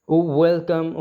Welcome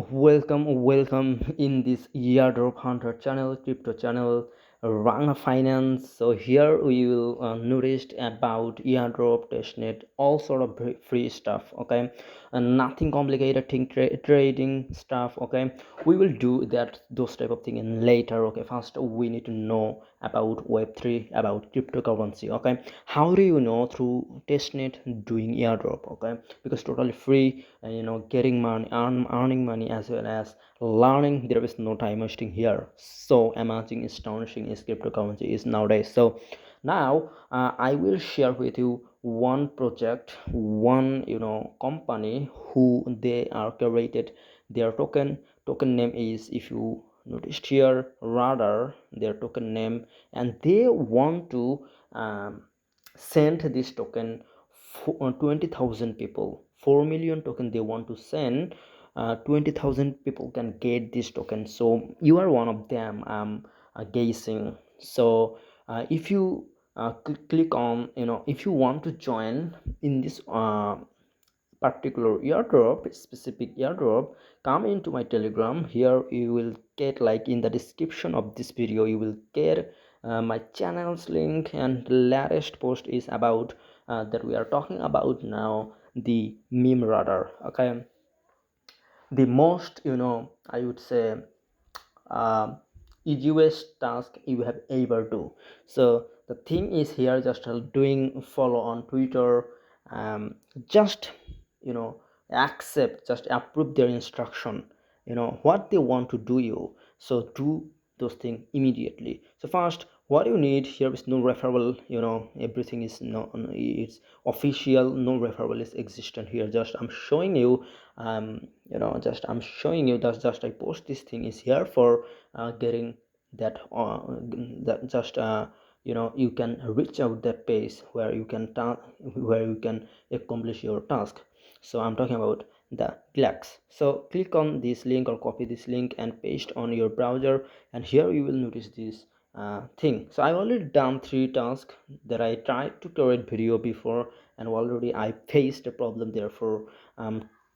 in this Airdrop Hunter channel, crypto channel, Rana Finance. So here we will notice about Airdrop, testnet, all sort of free stuff. Okay, and nothing complicated thing, trading stuff. Okay, we will do that those type of thing in later. Okay, first we need to know about Web3, about cryptocurrency. Okay, how do you know through testnet doing Airdrop? Okay, because totally free, and getting money, earning money as well as learning. There is no time wasting here. So amazing, astonishing is cryptocurrency is nowadays. So now I will share with you one project, one company who they are created their token name is, if you noticed here, radar, their token name, and they want to send this token for 20,000 people, 4 million token they want to send. 20,000 people can get this token, so you are one of them. I'm guessing. So if you click on, if you want to join in this particular airdrop, specific airdrop, come into my telegram. Here you will get, like in the description of this video, you will get my channel's link, and the latest post is about that we are talking about now, the meme radar. Okay, the most, I would say, uh, easiest task you have ever do. So the thing is here, just doing follow on Twitter, just you know accept, just approve their instruction, what they want to do you. So do those things immediately. So first, what you need here is no referral. Everything is no, it's official, no referral is existent here. Just I'm showing you, just I'm showing you that just I post this thing is here for getting that, that just you can reach out that page where you can where you can accomplish your task. So I'm talking about the Glax. So click on this link or copy this link and paste on your browser, and here you will notice this thing. So I already done 3 tasks that I tried to create video before, and already I faced a problem. Therefore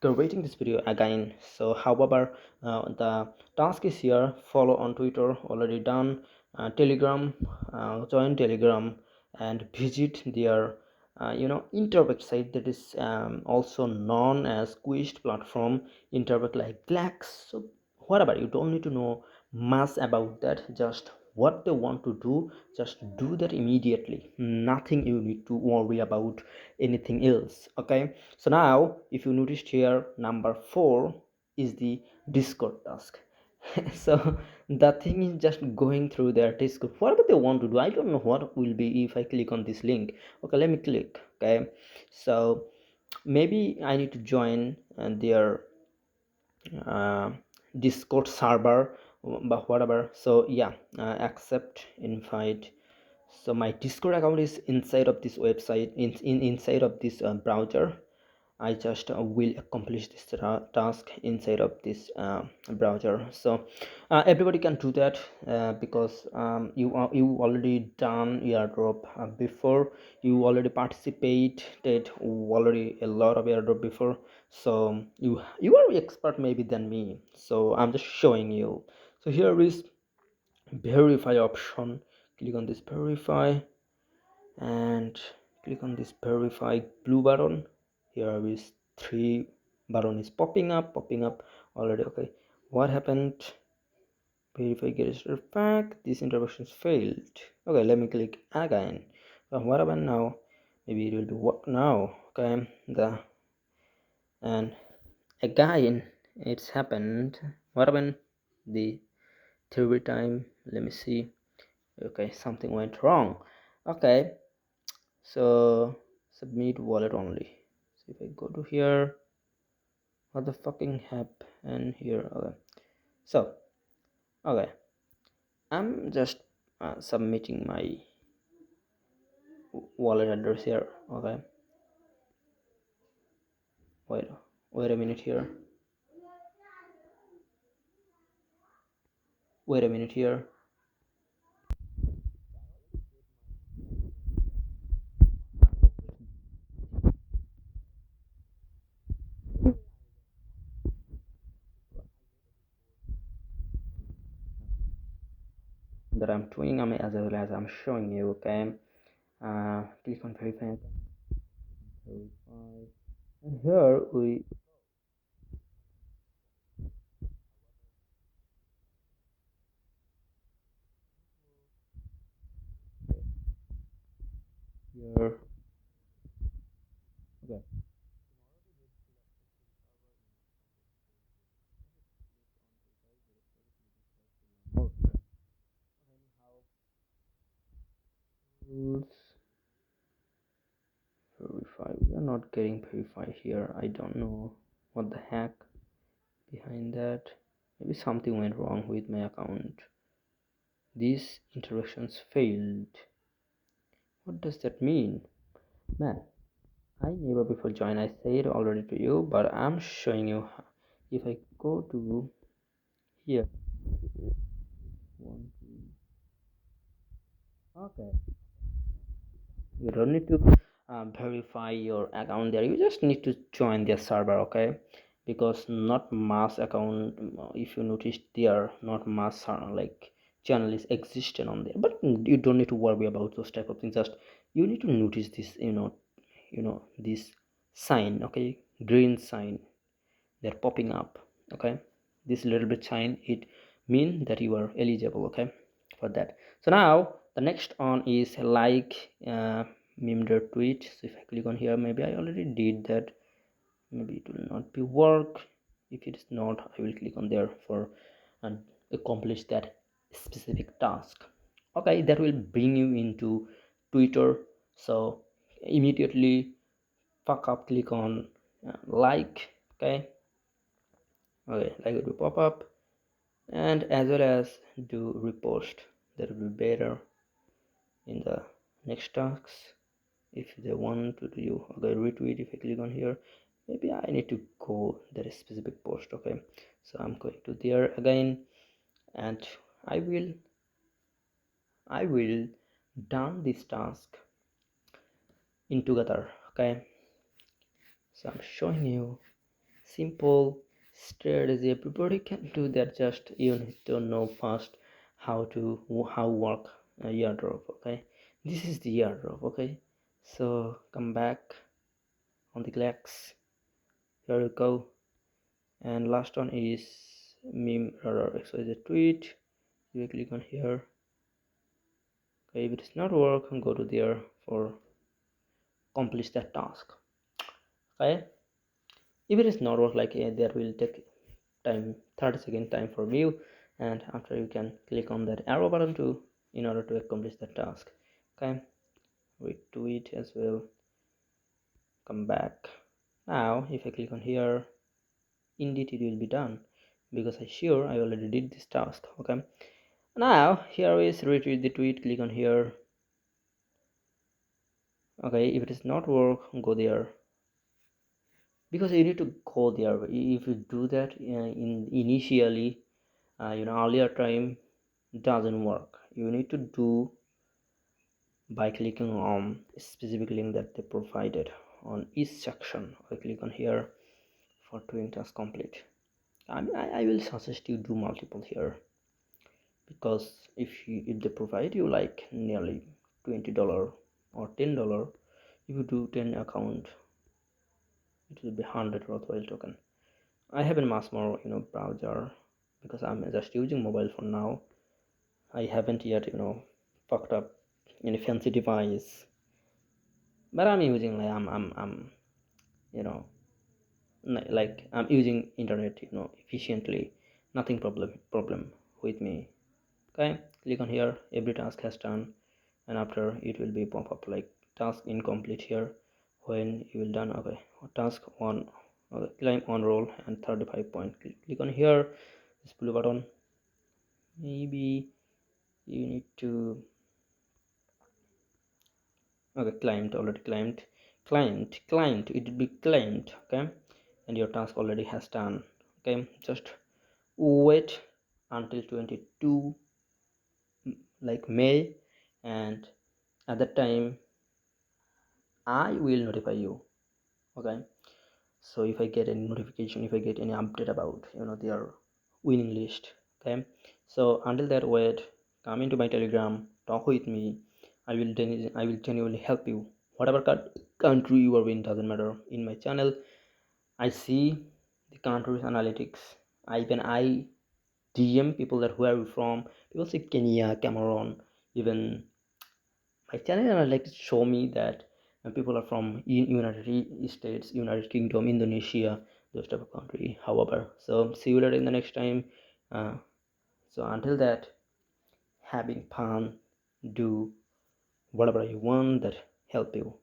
creating this video again. So however, the task is here. Follow on Twitter, already done. Telegram, join Telegram and visit their inter website, that is also known as quest platform, interweb like Glax. So whatever, you don't need to know much about that, just what they want to do, just do that immediately. Nothing you need to worry about anything else. Okay, so now if you noticed here, number 4 is the Discord task. So the thing is just going through their Discord, whatever they want to do. I don't know what will be if I click on this link. Okay, let me click. Okay, so maybe I need to join their uh, Discord server, but whatever. So yeah, accept invite. So my Discord account is inside of this website, inside of this browser. I just will accomplish this task inside of this browser. So everybody can do that, because you already done airdrop before. You already participated already a lot of airdrop before. So you are expert maybe than me. So I'm just showing you. So here is verify option. Click on this verify and click on this verify blue button. Here is 3 button is popping up already. Okay, what happened? Verify get back, this interactions failed. Okay, let me click again. What happened now? Maybe it will do what now. Okay, and again it's happened. What happened? The third time, let me see. Okay, something went wrong. Okay, so submit wallet only. So if I go to here, what the fucking happened here? Okay, so okay, I'm just submitting my wallet address here. Okay, wait wait a minute here, wait a minute here. that I'm doing, as well as I'm showing you. Okay, click on verify, verify, and here we here. Okay, more rules. Verify. We are not getting verify here. I don't know what the heck behind that. Maybe something went wrong with my account. These interactions failed. What does that mean? Man, I never before joined. I said already to you, but I'm showing you. If I go to here, one, two, okay. You don't need to verify your account there. You just need to join their server, okay? Because not mass account, if you notice there, not mass like channel is existing on there. But you don't need to worry about those type of things. Just you need to notice this, this sign, okay? Green sign, they're popping up, okay? This little bit sign, it mean that you are eligible, okay, for that. So now the next on is like meme tweet. So if I click on here, maybe I already did that, maybe it will not be work. If it is not, I will click on there for and accomplish that specific task. Okay, that will bring you into Twitter. So immediately fuck up, click on like, okay. Okay, like it will pop up, and as well as do repost. That will be better in the next tasks. If they want to do okay, retweet, if I click on here, maybe I need to go that specific post. Okay, so I'm going to there again, and I will done this task in together. Okay, so I'm showing you simple strategy. Everybody can do that, just you need to know first how work a airdrop. Okay, this is the airdrop. Okay, so come back on the clicks, here you go, and last one is meme RADAR xyz tweet. You click on here. Okay, if it does not work, go to there for complete that task. Okay, if it is not work, like there will take time, 30-second time for view, and after you can click on that arrow button to in order to accomplish the task. Okay, retweet as well, come back. Now if I click on here, indeed it will be done, because I sure I already did this task. Okay, now here is retweet the tweet, click on here. Okay, if it is not work, go there, because you need to go there. If you do that in initially earlier time, doesn't work. You need to do by clicking on specific link that they provided on each section. I click on here for doing task complete. I will suggest you do multiple here, because if they provide you like nearly $20 or $10, if you do 10 account, it will be 100 worthwhile token. I have a much more browser, because I'm just using mobile phone now. I haven't yet fucked up any fancy device, but I'm using like I'm you know like I'm using internet efficiently. Nothing problem with me. Okay, click on here, every task has done, and after it will be pop up like task incomplete here when you will done. Okay, task one, okay, climb on roll and 35 point. Click on here, this blue button. Maybe you need to, okay, climbed, already climbed, it will be claimed. Okay, and your task already has done. Okay, just wait until 22 like May, and at that time I will notify you. Okay, so if I get any notification, if I get any update about their winning list. Okay, so until that, wait, come into my Telegram, talk with me. I will genuinely help you. Whatever country you are in, doesn't matter. In my channel, I see the country's analytics. I DM people that where are you from. People say Kenya, Cameroon. Even my channel analytics show me that people are from United States, United Kingdom, Indonesia, those type of country. However, so see you later in the next time. So until that, having fun, do whatever you want that help you.